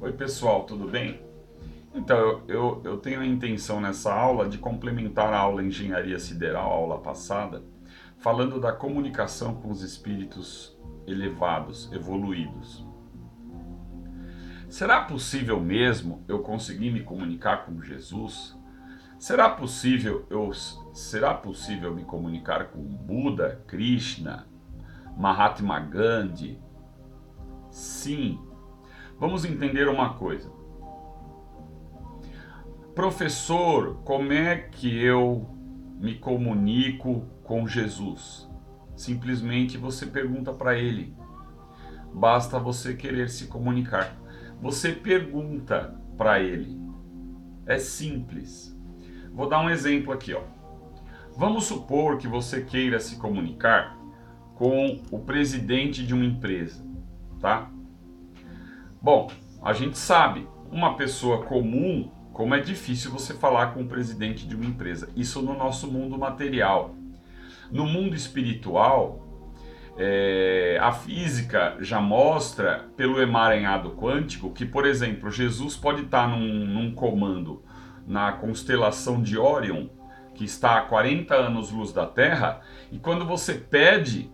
Oi pessoal, tudo bem? Então, eu tenho a intenção nessa aula de complementar a aula Engenharia Sideral, a aula passada, falando da comunicação com os espíritos elevados, evoluídos. Será possível mesmo eu conseguir me comunicar com Jesus? Será possível me comunicar com Buda, Krishna, Mahatma Gandhi? Sim. Vamos entender uma coisa. Professor, como é que eu me comunico com Jesus? Simplesmente você pergunta para ele. Basta você querer se comunicar. Você pergunta para ele. É simples. Vou dar um exemplo aqui, ó. Vamos supor que você queira se comunicar com o presidente de uma empresa, tá? Bom, a gente sabe, uma pessoa comum, como é difícil você falar com o presidente de uma empresa. Isso no nosso mundo material. No mundo espiritual, a física já mostra, pelo emaranhado quântico, que, por exemplo, Jesus pode estar num comando na constelação de Órion, que está a 40 anos-luz da Terra, e quando você pede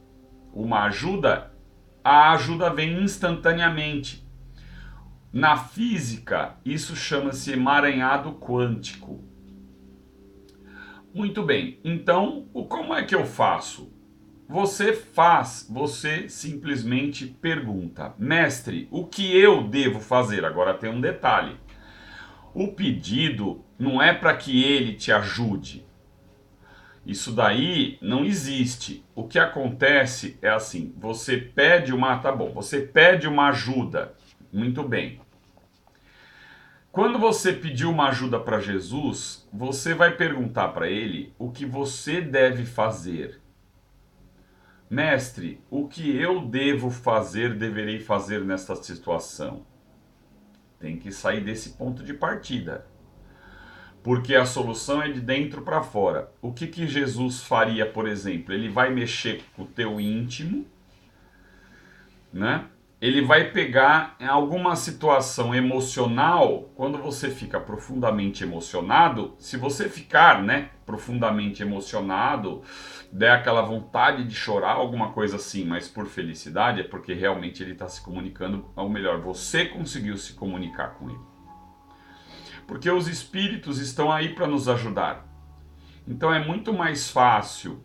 uma ajuda, a ajuda vem instantaneamente. Na física, isso chama-se emaranhado quântico. Muito bem, então como é que eu faço? Você simplesmente pergunta: mestre, o que eu devo fazer? Agora tem um detalhe: o pedido não é para que ele te ajude. Isso daí não existe. O que acontece é assim: você pede uma. Tá bom, você pede uma ajuda. Muito bem. Quando você pedir uma ajuda para Jesus, você vai perguntar para ele o que você deve fazer. Mestre, o que eu devo fazer, deverei fazer nesta situação? Tem que sair desse ponto de partida. Porque a solução é de dentro para fora. O que Jesus faria, por exemplo? Ele vai mexer com o teu íntimo, né? Ele vai pegar em alguma situação emocional, quando você fica profundamente emocionado, se você ficar, né, profundamente emocionado, der aquela vontade de chorar, alguma coisa assim, mas por felicidade, é porque realmente ele está se comunicando, ou melhor, você conseguiu se comunicar com ele. Porque os espíritos estão aí para nos ajudar. Então é muito mais fácil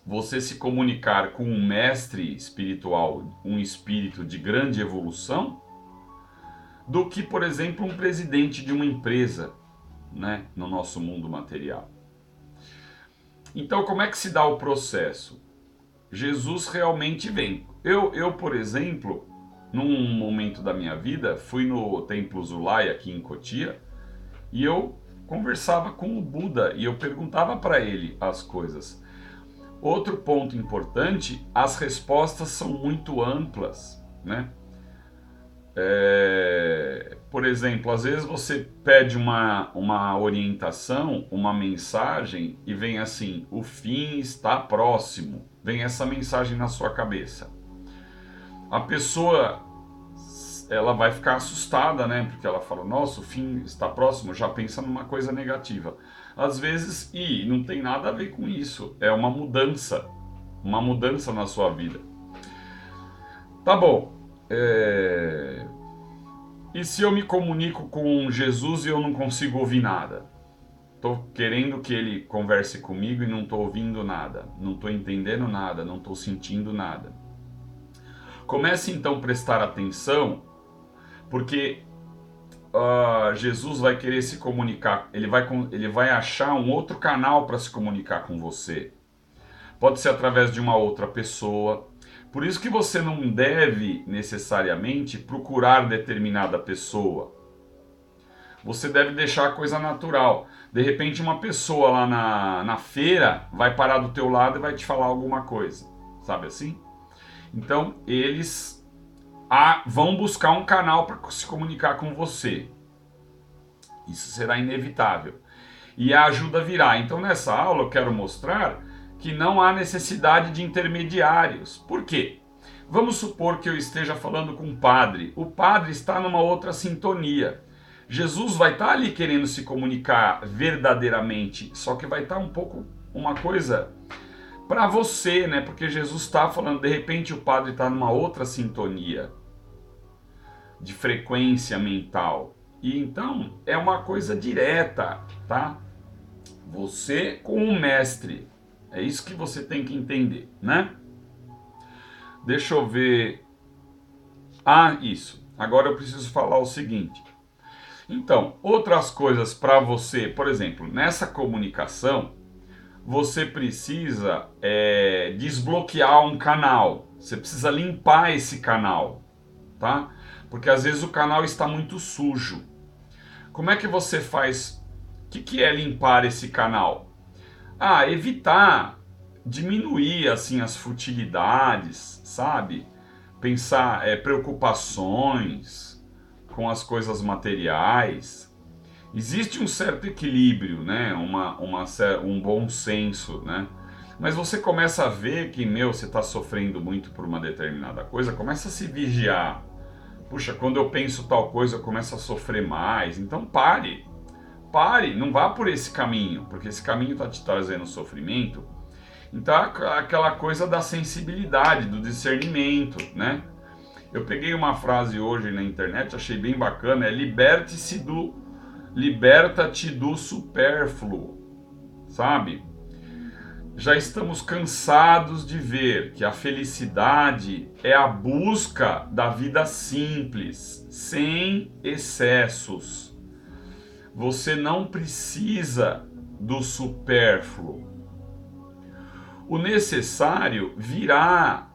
você se comunicar com um mestre espiritual, um espírito de grande evolução, do que, por exemplo, um presidente de uma empresa, né, no nosso mundo material. Então, como é que se dá o processo? Jesus realmente vem. Por exemplo, num momento da minha vida, fui no Templo Zulai aqui em Cotia e eu conversava com o Buda e eu perguntava para ele as coisas. Outro ponto importante, as respostas são muito amplas, né? Por exemplo, às vezes você pede uma orientação, uma mensagem e vem assim: o fim está próximo. Vem essa mensagem na sua cabeça. A pessoa ela vai ficar assustada, né? Porque ela fala: nossa, o fim está próximo, já pensa numa coisa negativa. Às vezes, e não tem nada a ver com isso, é uma mudança na sua vida. Tá bom. E se eu me comunico com Jesus e eu não consigo ouvir nada? Tô querendo que ele converse comigo e não tô ouvindo nada, não tô entendendo nada, não tô sentindo nada. Comece então a prestar atenção, porque Jesus vai querer se comunicar, ele vai achar um outro canal para se comunicar com você. Pode ser através de uma outra pessoa. Por isso que você não deve necessariamente procurar determinada pessoa. Você deve deixar a coisa natural. De repente uma pessoa lá na feira vai parar do teu lado e vai te falar alguma coisa. Sabe assim? Então eles vão buscar um canal para se comunicar com você. Isso será inevitável. E a ajuda virá. Então nessa aula eu quero mostrar que não há necessidade de intermediários. Por quê? Vamos supor que eu esteja falando com um padre. O padre está numa outra sintonia. Jesus vai estar ali querendo se comunicar verdadeiramente, só que vai estar um pouco uma coisa para você, né? Porque Jesus está falando, de repente o padre está numa outra sintonia de frequência mental. E então é uma coisa direta, tá? Você com o mestre. É isso que você tem que entender, né? Deixa eu ver. Ah, isso. Agora eu preciso falar o seguinte. Então, outras coisas para você, por exemplo, nessa comunicação, você precisa desbloquear um canal. Você precisa limpar esse canal, tá? Porque às vezes o canal está muito sujo. Como é que você faz? O que é limpar esse canal? Ah, evitar, diminuir assim as futilidades, sabe? Pensar preocupações com as coisas materiais. Existe um certo equilíbrio, né? Um bom senso, né? Mas você começa a ver que, você está sofrendo muito por uma determinada coisa, começa a se vigiar. Puxa, quando eu penso tal coisa, eu começo a sofrer mais. Então pare, não vá por esse caminho, porque esse caminho está te trazendo sofrimento. Então aquela coisa da sensibilidade, do discernimento, né? Eu peguei uma frase hoje na internet, achei bem bacana, liberta-te do supérfluo, sabe? Já estamos cansados de ver que a felicidade é a busca da vida simples, sem excessos. Você não precisa do supérfluo. O necessário virá,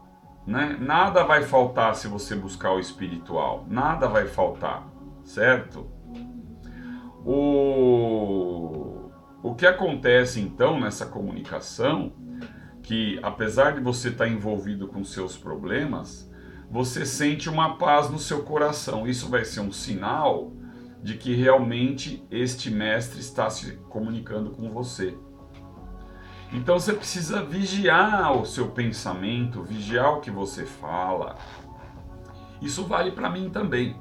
né? Nada vai faltar se você buscar o espiritual. Nada vai faltar, certo? O que acontece então nessa comunicação, que apesar de você estar envolvido com seus problemas, você sente uma paz no seu coração. Isso vai ser um sinal de que realmente este mestre está se comunicando com você. Então você precisa vigiar o seu pensamento, vigiar o que você fala. Isso vale para mim também,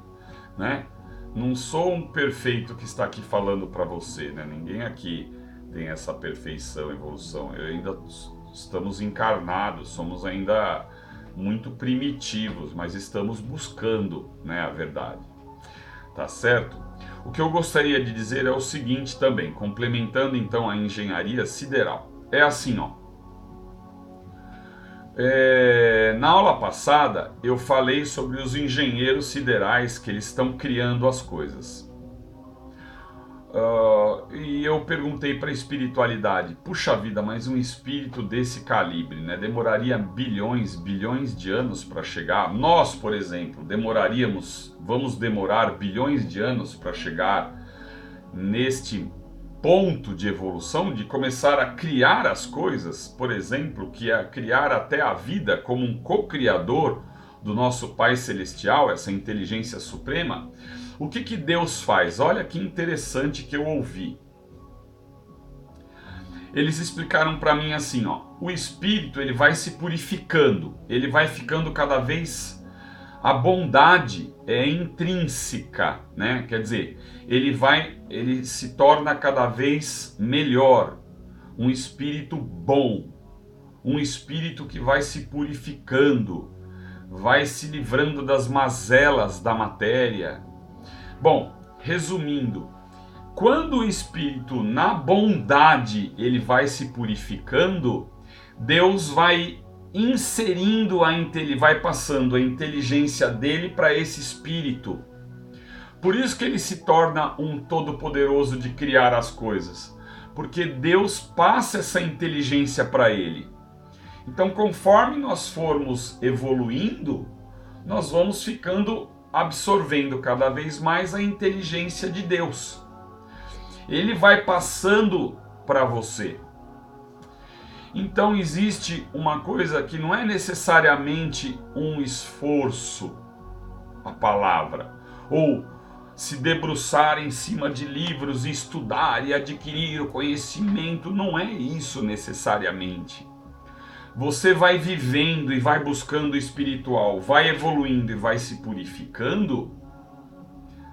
né? Não sou um perfeito que está aqui falando para você, né? Ninguém aqui tem essa perfeição, evolução. Estamos encarnados, somos ainda muito primitivos, mas estamos buscando, né, a verdade. Tá certo? O que eu gostaria de dizer é o seguinte também, complementando então a engenharia sideral. É assim, ó. Na aula passada eu falei sobre os engenheiros siderais, que eles estão criando as coisas. E eu perguntei para a espiritualidade, puxa vida, mas um espírito desse calibre, né, demoraria bilhões de anos para chegar? Nós, por exemplo, vamos demorar bilhões de anos para chegar neste ponto de evolução, de começar a criar as coisas, por exemplo, que é criar até a vida como um co-criador do nosso Pai Celestial, essa inteligência suprema. O que Deus faz? Olha que interessante que eu ouvi. Eles explicaram para mim assim, ó, o espírito ele vai se purificando, ele vai ficando cada vez, a bondade é intrínseca, né? Quer dizer, ele se torna cada vez melhor, um espírito bom, um espírito que vai se purificando, vai se livrando das mazelas da matéria. Bom, resumindo, quando o espírito na bondade ele vai se purificando, Deus vai inserindo vai passando a inteligência dele para esse espírito. Por isso que ele se torna um todo-poderoso de criar as coisas, porque Deus passa essa inteligência para ele. Então, conforme nós formos evoluindo, nós vamos ficando absorvendo cada vez mais a inteligência de Deus. Ele vai passando para você. Então existe uma coisa que não é necessariamente um esforço, a palavra, ou se debruçar em cima de livros e estudar e adquirir o conhecimento, não é isso necessariamente. você vai vivendo e vai buscando o espiritual, vai evoluindo e vai se purificando,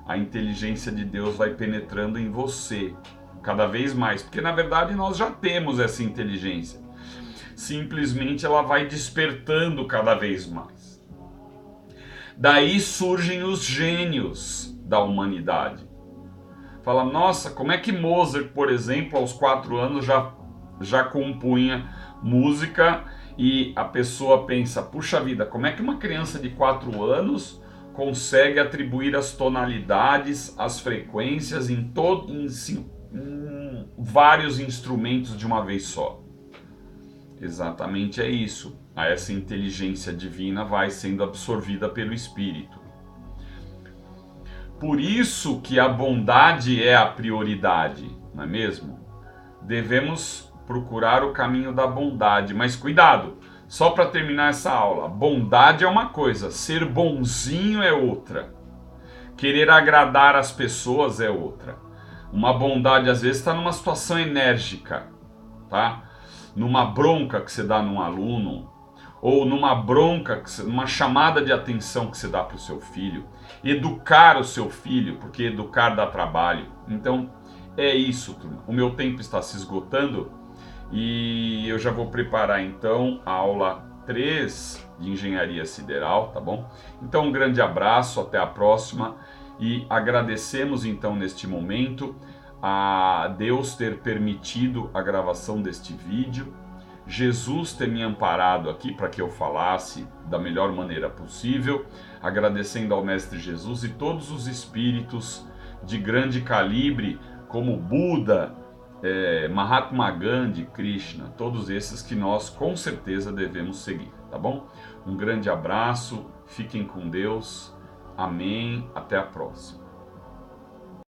a inteligência de Deus vai penetrando em você cada vez mais, porque na verdade nós já temos essa inteligência. Simplesmente ela vai despertando cada vez mais. Daí surgem os gênios da humanidade. Fala, nossa, como é que Mozart, por exemplo, aos 4 anos já compunha música, e a pessoa pensa, puxa vida, como é que uma criança de 4 anos consegue atribuir as tonalidades, as frequências em vários instrumentos de uma vez só? Exatamente é isso. Essa inteligência divina vai sendo absorvida pelo Espírito. Por isso que a bondade é a prioridade, não é mesmo? Devemos procurar o caminho da bondade, mas cuidado, só para terminar essa aula, bondade é uma coisa, ser bonzinho é outra, querer agradar as pessoas é outra. Uma bondade às vezes está numa situação enérgica, tá? Numa bronca que você dá num aluno, ou numa bronca, numa chamada de atenção que você dá para o seu filho, educar o seu filho, porque educar dá trabalho. Então é isso, turma. O meu tempo está se esgotando e eu já vou preparar então a aula 3 de engenharia sideral, tá bom? Então um grande abraço, até a próxima, e agradecemos então neste momento a Deus ter permitido a gravação deste vídeo, Jesus ter me amparado aqui para que eu falasse da melhor maneira possível, agradecendo ao Mestre Jesus e todos os espíritos de grande calibre, como Buda, Mahatma Gandhi, Krishna, todos esses que nós com certeza devemos seguir, tá bom? Um grande abraço, fiquem com Deus, amém, até a próxima.